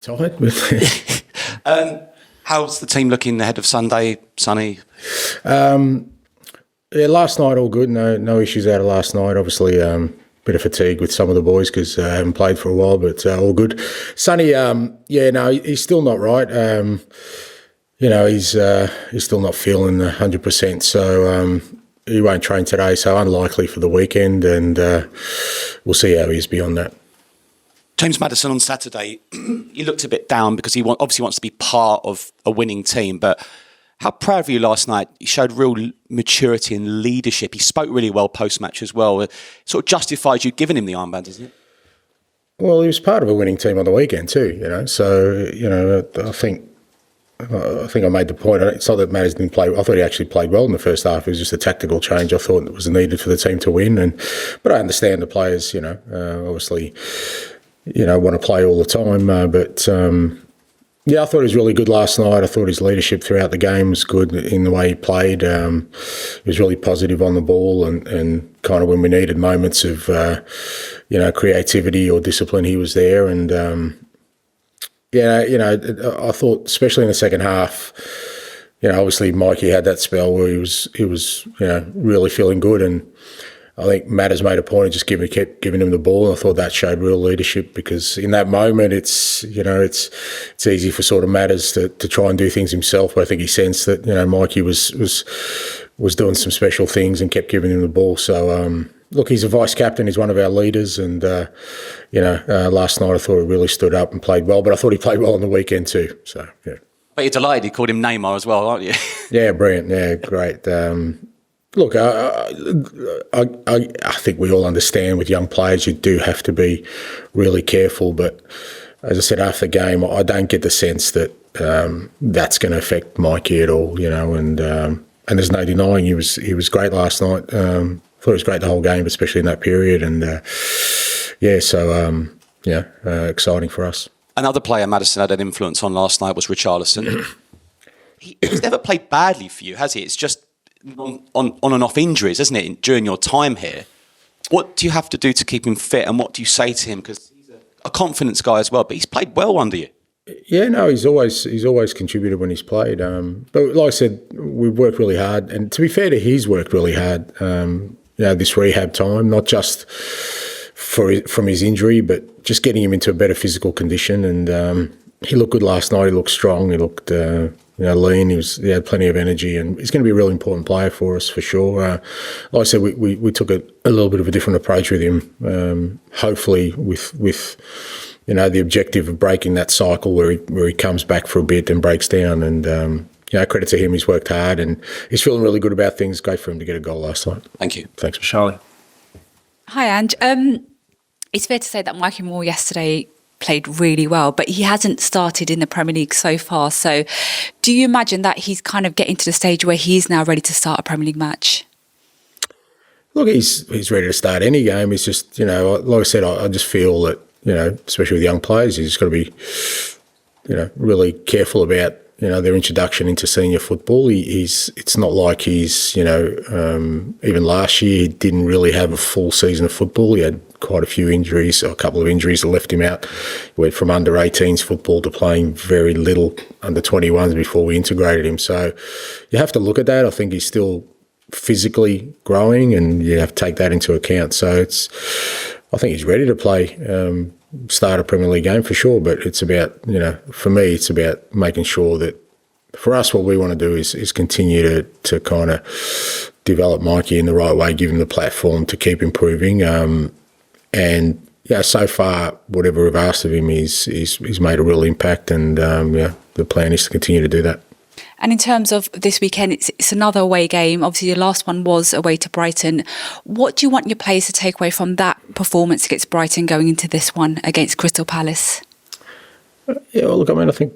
Tired with How's the team looking ahead of Sunday, Sonny? Last night all good. No issues out of last night. Obviously, bit of fatigue with some of the boys because I haven't played for a while, but all good. Sonny, he's still not right. He's still not feeling 100%. So he won't train today. So unlikely for the weekend, and we'll see how he is beyond that. James Maddison on Saturday, he looked a bit down because he obviously wants to be part of a winning team. But how proud of you last night? He showed real maturity and leadership. He spoke really well post-match as well. It sort of justifies you giving him the armband, doesn't it? Well, he was part of a winning team on the weekend too, So, I think I made the point. It's not that Maddison didn't play. I thought he actually played well in the first half. It was just a tactical change I thought that was needed for the team to win. But I understand the players, obviously, want to play all the time. I thought he was really good last night. I thought his leadership throughout the game was good in the way he played. He was really positive on the ball and kind of when we needed moments of, creativity or discipline, he was there. And, I thought, especially in the second half, obviously Mikey had that spell where he was really feeling good. And I think Matt has made a point of just kept giving him the ball. And I thought that showed real leadership because in that moment, it's easy for sort of Matters to try and do things himself. But I think he sensed that, Mikey was doing some special things and kept giving him the ball. So, look, he's a vice captain. He's one of our leaders. And, last night I thought he really stood up and played well. But I thought he played well on the weekend too. So, yeah. But you're delighted he called him Neymar as well, aren't you? Yeah, brilliant. Yeah, great. Look, I think we all understand with young players you do have to be really careful. But as I said after the game, I don't get the sense that that's going to affect Mikey at all. And there's no denying he was great last night. Thought he was great the whole game, especially in that period. And exciting for us. Another player Maddison had an influence on last night was Richarlison. He's never played badly for you, has he? It's just on and off injuries, isn't it, during your time here? What do you have to do to keep him fit and what do you say to him? Because he's a confidence guy as well, but he's played well under you. Yeah, no, he's always contributed when he's played. But like I said, we've worked really hard. And to be fair to he's worked really hard, this rehab time, not just from his injury, but just getting him into a better physical condition. And he looked good last night. He looked strong. He looked lean. He had plenty of energy, and he's going to be a really important player for us for sure. Like I said, we took a little bit of a different approach with him. Hopefully, with the objective of breaking that cycle where he comes back for a bit and breaks down. And credit to him, he's worked hard and he's feeling really good about things. Great for him to get a goal last night. Thank you. Thanks, Charlie. Hi, Ange. It's fair to say that Mikey Moore yesterday played really well, but he hasn't started in the Premier League so far. So do you imagine that he's kind of getting to the stage where he's now ready to start a Premier League match? Look, he's ready to start any game. It's just, like I said, I just feel that, especially with young players, he's got to be, really careful about, their introduction into senior football. It's not like he's, even last year, he didn't really have a full season of football. He had quite a few injuries, a couple of injuries that left him out. He went from under 18s football to playing very little under 21s before we integrated him. So you have to look at that. I think he's still physically growing and you have to take that into account. So I think he's ready to play, start a Premier League game for sure. But it's about, for me, it's about making sure that for us, what we want to do is continue to kind of develop Mikey in the right way, give him the platform to keep improving. So far, whatever we've asked of him, he's made a real impact, and the plan is to continue to do that. And in terms of this weekend, it's another away game. Obviously, your last one was away to Brighton. What do you want your players to take away from that performance against Brighton going into this one against Crystal Palace? I think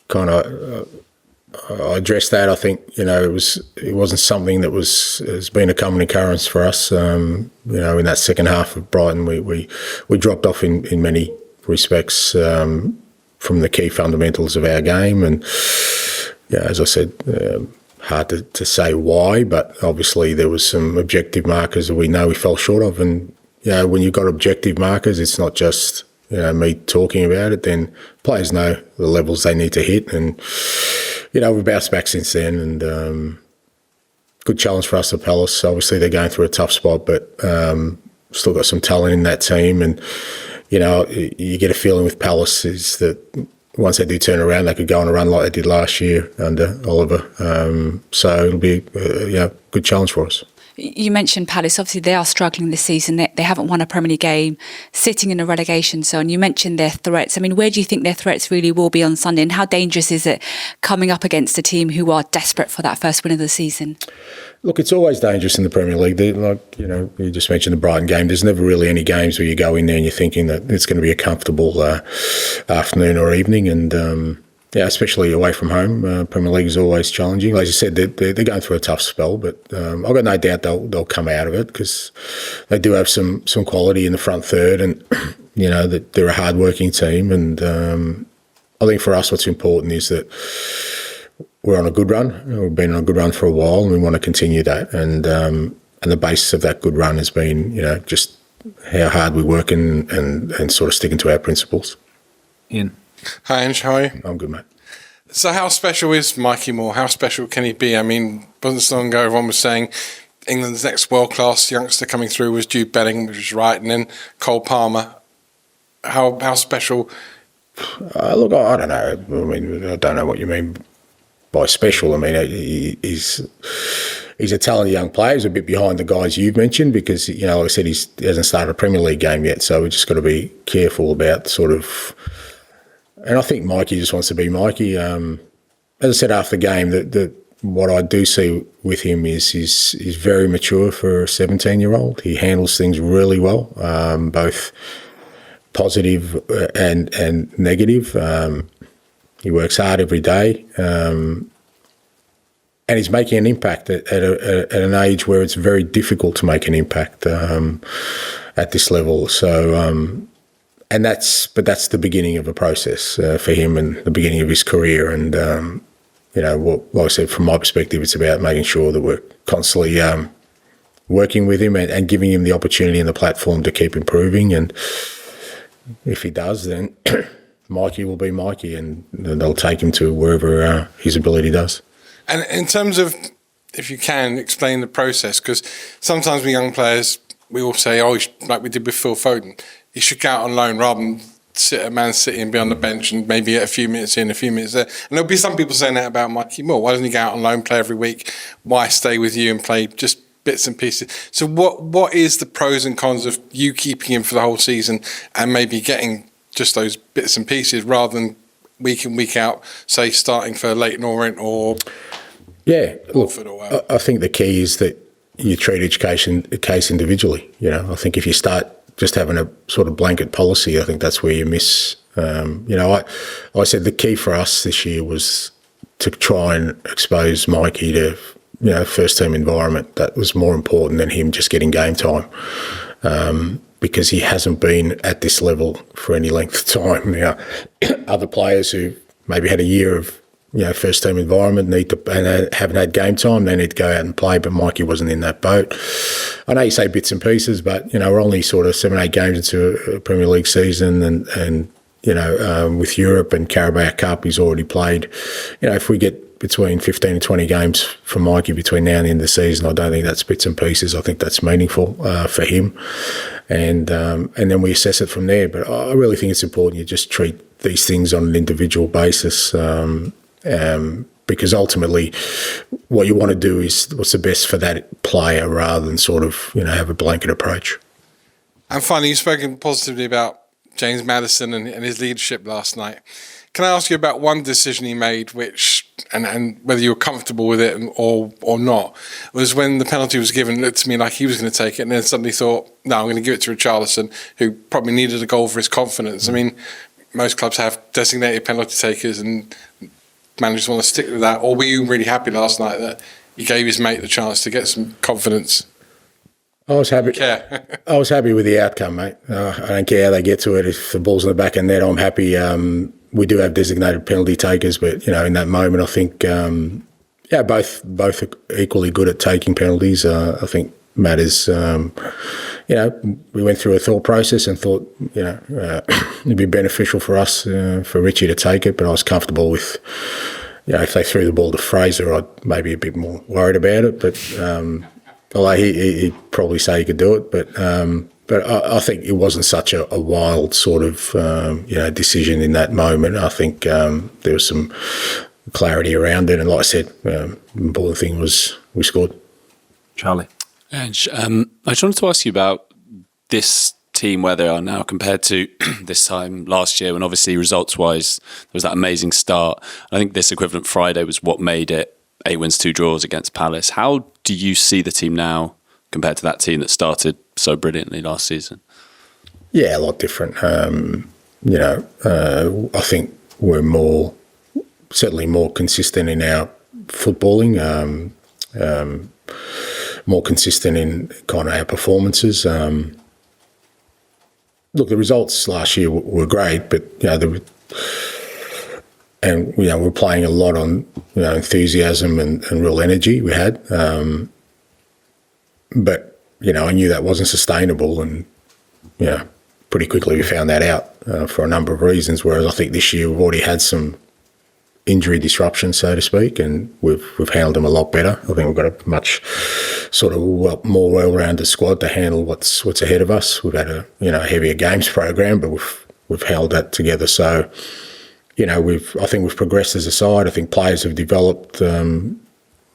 kind of I addressed that. I think it wasn't something that has been a common occurrence for us. In that second half of Brighton, we dropped off in many respects from the key fundamentals of our game, and as I said, hard to say why, but obviously there was some objective markers that we know we fell short of, and when you've got objective markers, it's not just me talking about it, then players know the levels they need to hit. And, we've bounced back since then, and good challenge for us at Palace. Obviously, they're going through a tough spot, but still got some talent in that team. And, you get a feeling with Palace is that once they do turn around, they could go on a run like they did last year under Oliver. So it'll be a good challenge for us. You mentioned Palace. Obviously, they are struggling this season. They haven't won a Premier League game, sitting in a relegation zone. You mentioned their threats. I mean, where do you think their threats really will be on Sunday? And how dangerous is it coming up against a team who are desperate for that first win of the season? Look, it's always dangerous in the Premier League. You just mentioned the Brighton game. There's never really any games where you go in there and you're thinking that it's going to be a comfortable afternoon or evening. And especially away from home, Premier League is always challenging. Like you said, they're going through a tough spell, but I've got no doubt they'll come out of it because they do have some quality in the front third, and that they're a hard-working team. And I think for us, what's important is that we're on a good run. We've been on a good run for a while, and we want to continue that. And the basis of that good run has been, just how hard we work and sort of sticking to our principles. Ian. Hi, Ange. How are you? I'm good, mate. So how special is Mikey Moore? How special can he be? I mean, wasn't so long ago everyone was saying England's next world-class youngster coming through was Jude Bellingham, which was right, and then Cole Palmer. How special? Look, I don't know. I mean, I don't know what you mean by special. I mean, he's a talented young player. He's a bit behind the guys you've mentioned because, like I said, he hasn't started a Premier League game yet, so we've just got to be careful about sort of... And I think Mikey just wants to be Mikey. As I said after the game, that what I do see with him is he's very mature for a 17-year-old. He handles things really well, both positive and negative. He works hard every day, and he's making an impact at an age where it's very difficult to make an impact at this level. So. And that's the beginning of a process for him and the beginning of his career. And, like I said, from my perspective, it's about making sure that we're constantly working with him and giving him the opportunity and the platform to keep improving. And if he does, then Mikey will be Mikey and they'll take him to wherever his ability does. And in terms of, if you can, explain the process, because sometimes with young players, we all say, like we did with Phil Foden, he should go out on loan rather than sit at Man City and be on the bench and maybe get a few minutes in, a few minutes there. And there'll be some people saying that about Mikey Moore. Why doesn't he go out on loan, play every week? Why stay with you and play just bits and pieces? So what is the pros and cons of you keeping him for the whole season and maybe getting just those bits and pieces rather than week in, week out, say starting for Leyton Orient or Watford or whatever? I think the key is that you treat each case individually. I think if you start just having a sort of blanket policy, I think that's where you miss. I said the key for us this year was to try and expose Mikey to, first team environment. That was more important than him just getting game time, because he hasn't been at this level for any length of time. Now, other players who maybe had a year of first team environment and haven't had game time, they need to go out and play, but Mikey wasn't in that boat. I know you say bits and pieces, but we're only sort of 7-8 games into a Premier League season, and with Europe and Carabao Cup he's already played. If we get between 15 and 20 games from Mikey between now and the end of the season, I don't think that's bits and pieces. I think that's meaningful for him, and then we assess it from there. But I really think it's important you just treat these things on an individual basis. Because ultimately what you want to do is what's the best for that player rather than sort of, have a blanket approach. And finally, you've spoken positively about James Maddison and his leadership last night. Can I ask you about one decision he made, which, and whether you were comfortable with it or not, was when the penalty was given, it looked to me like he was going to take it and then suddenly thought, no, I'm going to give it to Richarlison, who probably needed a goal for his confidence. I mean, most clubs have designated penalty takers and managers want to stick with that, or were you really happy last night that he gave his mate the chance to get some confidence? I was happy. I was happy with the outcome, mate. I don't care how they get to it. If the ball's in the back of the net, I'm happy. We do have designated penalty takers, but in that moment, I think both are equally good at taking penalties. I think matters. We went through a thought process and thought, it'd be beneficial for us, for Richie to take it, but I was comfortable with, if they threw the ball to Fraser, I'd maybe a bit more worried about it. But although he'd probably say he could do it, but I think it wasn't such a wild sort of, decision in that moment. I think there was some clarity around it, and like I said, the important thing was we scored. Charlie. Ange, I just wanted to ask you about this team, where they are now compared to this time last year, when obviously results-wise there was that amazing start. I think this equivalent Friday was what made it 8 wins, 2 draws against Palace. How do you see the team now compared to that team that started so brilliantly last season? Yeah, a lot different. I think we're certainly more consistent in our footballing, more consistent in kind of our performances. Look, the results last year were great, but we're playing a lot on enthusiasm and real energy we had. But I knew that wasn't sustainable, and pretty quickly we found that out for a number of reasons. Whereas I think this year we've already had some injury disruption, so to speak, and we've handled them a lot better. I think we've got a much sort of more well-rounded squad to handle what's ahead of us. We've had a heavier games program, but we've held that together. So I think we've progressed as a side. I think players have developed in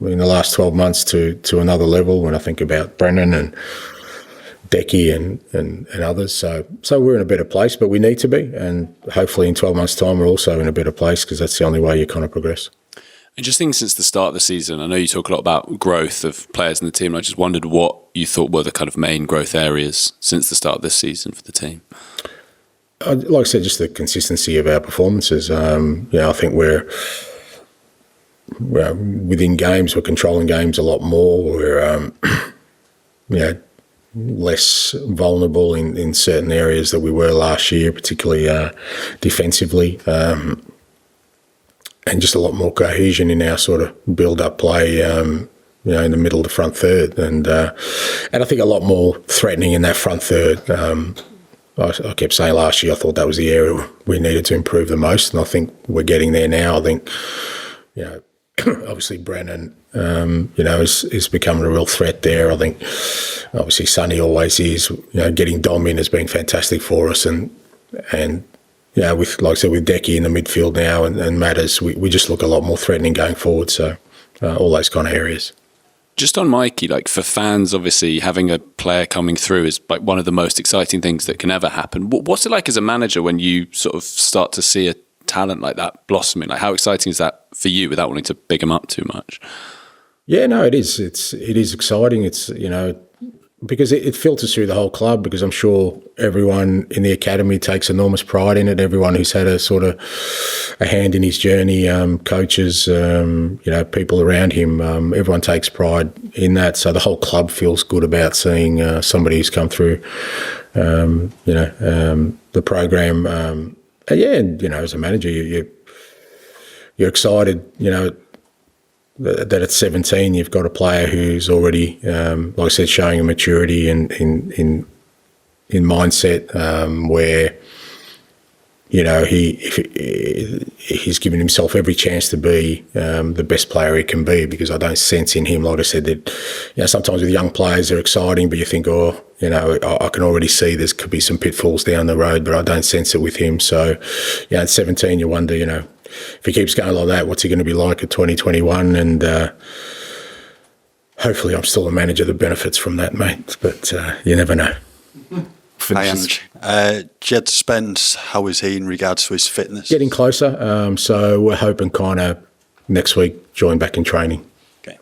the last 12 months to another level. When I think about Brennan and Decky and others, so we're in a better place, but we need to be, and hopefully in 12 months' time we're also in a better place, because that's the only way you kind of progress. And just thinking since the start of the season, I know you talk a lot about growth of players in the team. I just wondered what you thought were the kind of main growth areas since the start of this season for the team. Like I said, just the consistency of our performances. I think we're within games, we're controlling games a lot more. We're less vulnerable in certain areas that we were last year, particularly defensively, and just a lot more cohesion in our sort of build-up play, in the middle of the front third, and I think a lot more threatening in that front third. I kept saying last year I thought that was the area we needed to improve the most, and I think we're getting there now. I think, obviously Brennan, is becoming a real threat there. I think obviously Sonny always is. Getting Dom in has been fantastic for us, and with, like I said, with Decky in the midfield now and Matters, we just look a lot more threatening going forward. So all those kind of areas. Just on Mikey, like for fans, obviously having a player coming through is like one of the most exciting things that can ever happen. What's it like as a manager when you sort of start to see a talent like that blossoming? Like, how exciting is that for you, without wanting to big him up too much? Yeah, no, it is. It is exciting. It's because it filters through the whole club, because I'm sure everyone in the academy takes enormous pride in it. Everyone who's had a sort of a hand in his journey, coaches, people around him, everyone takes pride in that. So the whole club feels good about seeing somebody who's come through, the program. As a manager, you're excited, that at 17 you've got a player who's already, like I said, showing a maturity in mindset, where he's given himself every chance to be the best player he can be. Because I don't sense in him, like I said, that sometimes with young players they're exciting, but you think, I can already see there could be some pitfalls down the road, but I don't sense it with him. So, at 17 you wonder, if he keeps going like that, what's he going to be like at 2021? And hopefully I'm still a manager that benefits from that, mate. But you never know. Hi, Ange. Djed Spence, how is he in regards to his fitness? Getting closer. So we're hoping kind of next week join back in training. Okay.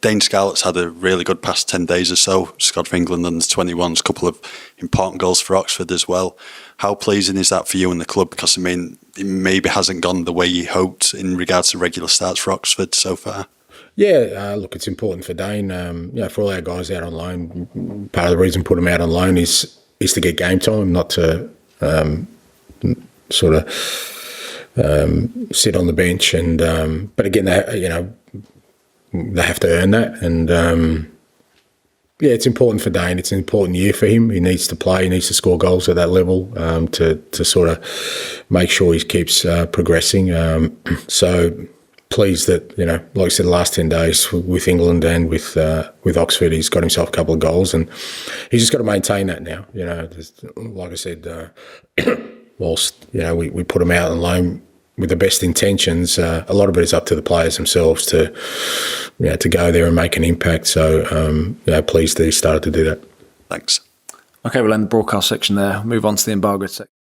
Dane Scarlett's had a really good past 10 days or so. Scored for England under 21s, a couple of important goals for Oxford as well. How pleasing is that for you and the club? Because, it maybe hasn't gone the way you hoped in regards to regular starts for Oxford so far. Yeah, look, it's important for Dane. For all our guys out on loan, part of the reason we put them out on loan is to get game time, not to sit on the bench. And but again, they have to earn that. And Yeah, it's important for Dane. It's an important year for him. He needs to play. He needs to score goals at that level to sort of make sure he keeps progressing. So pleased that, like I said, the last 10 days with England and with Oxford, he's got himself a couple of goals, and he's just got to maintain that now. Like I said, whilst we put him out on loan with the best intentions, a lot of it is up to the players themselves to go there and make an impact. So pleased that he started to do that. Thanks. Okay, we'll end the broadcast section there. Move on to the embargoed section.